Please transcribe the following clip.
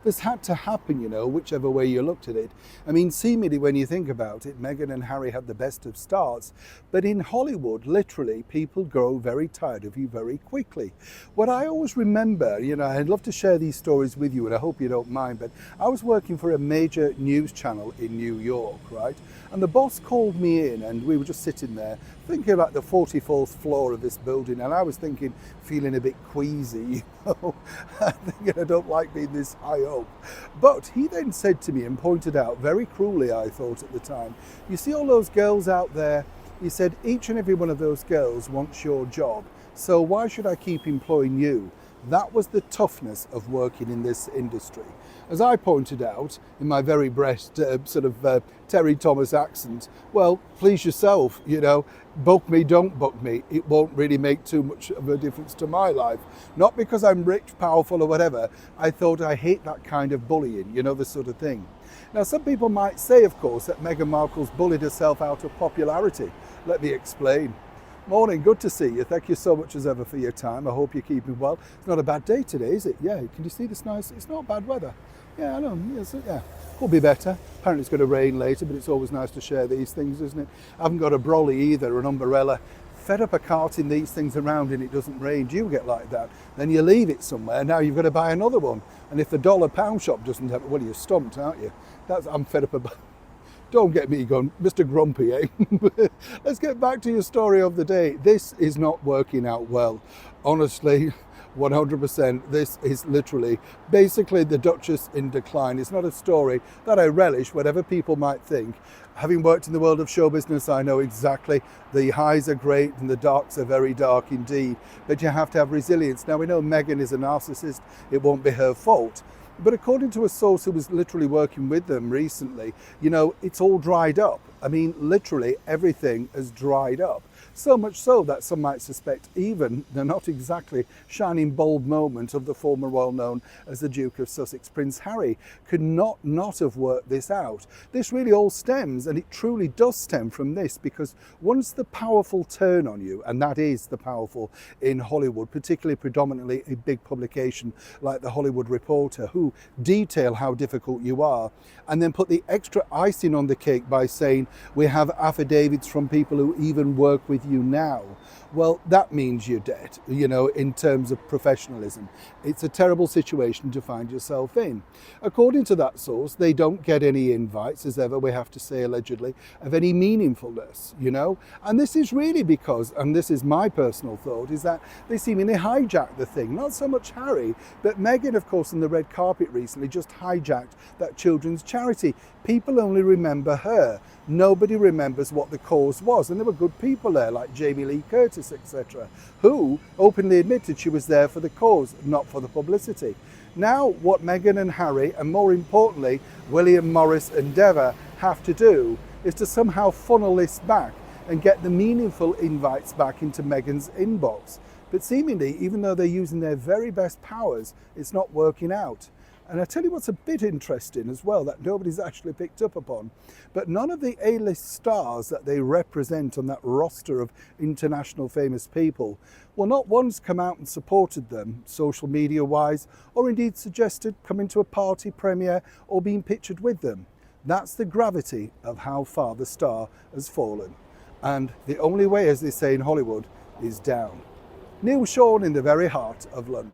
This had to happen, whichever way you looked at it. I mean, seemingly, when you think about it, Meghan and Harry had the best of starts. But in Hollywood, literally, people grow very tired of you very quickly. What I always remember, I'd love to share these stories with you, and I hope you don't mind, but I was working for a major news channel in New York, right? And the boss called me in, and we were just sitting there thinking about the 44th floor of this building, and I was thinking, feeling a bit queasy, thinking I don't like being this high up. But he then said to me and pointed out, very cruelly I thought at the time, you see all those girls out there? He said, each and every one of those girls wants your job, so why should I keep employing you? That was the toughness of working in this industry. As I pointed out in my very best Terry Thomas accent, well, please yourself, book me, don't book me. It won't really make too much of a difference to my life. Not because I'm rich, powerful or whatever. I thought I hate that kind of bullying, this sort of thing. Now, some people might say, of course, that Meghan Markle's bullied herself out of popularity. Let me explain. Morning, good to see you. Thank you so much as ever for your time. I hope you're keeping well. It's not a bad day today, is it? Yeah, can you see this nice? It's not bad weather. Yeah, I know. Yes, yeah. Could be better. Apparently it's going to rain later, but it's always nice to share these things, isn't it? I haven't got a brolly either, an umbrella. Fed up of carting these things around and it doesn't rain. Do you get like that? Then you leave it somewhere. Now you've got to buy another one. And if the $1 shop doesn't have it, well, you're stumped, aren't you? I'm fed up about. Don't get me going, Mr. Grumpy, eh? Let's get back to your story of the day. This is not working out well. Honestly, 100%. This is literally, basically the Duchess in decline. It's not a story that I relish, whatever people might think. Having worked in the world of show business, I know exactly the highs are great and the darks are very dark indeed. But you have to have resilience. Now, we know Meghan is a narcissist. It won't be her fault. But according to a source who was literally working with them recently, it's all dried up. I mean, literally everything has dried up. So much so that some might suspect even the not exactly shining bulb moment of the former well-known as the Duke of Sussex, Prince Harry, could not have worked this out. This really all stems, and it truly does stem from this, because once the powerful turn on you, and that is the powerful in Hollywood, particularly predominantly a big publication like the Hollywood Reporter, who detail how difficult you are, and then put the extra icing on the cake by saying, we have affidavits from people who even work with you now. Well, that means you're dead, in terms of professionalism. It's a terrible situation to find yourself in. According to that source, they don't get any invites, as ever, we have to say allegedly, of any meaningfulness, And this is really because, and this is my personal thought, is that they seemingly hijacked the thing. Not so much Harry, but Meghan, of course, on the red carpet recently just hijacked that children's charity. People only remember her. Nobody remembers what the cause was. And there were good people there, like Jamie Lee Curtis, etc., who openly admitted she was there for the cause, not for the publicity. Now, what Meghan and Harry, and more importantly, William, Morris and Dever have to do is to somehow funnel this back and get the meaningful invites back into Meghan's inbox. But seemingly, even though they're using their very best powers, it's not working out. And I tell you what's a bit interesting as well, that nobody's actually picked up upon, but none of the A-list stars that they represent on that roster of international famous people will not once come out and supported them, social media wise, or indeed suggested coming to a party premiere or being pictured with them. That's the gravity of how far the star has fallen. And the only way, as they say in Hollywood, is down. Neil Sean in the very heart of London.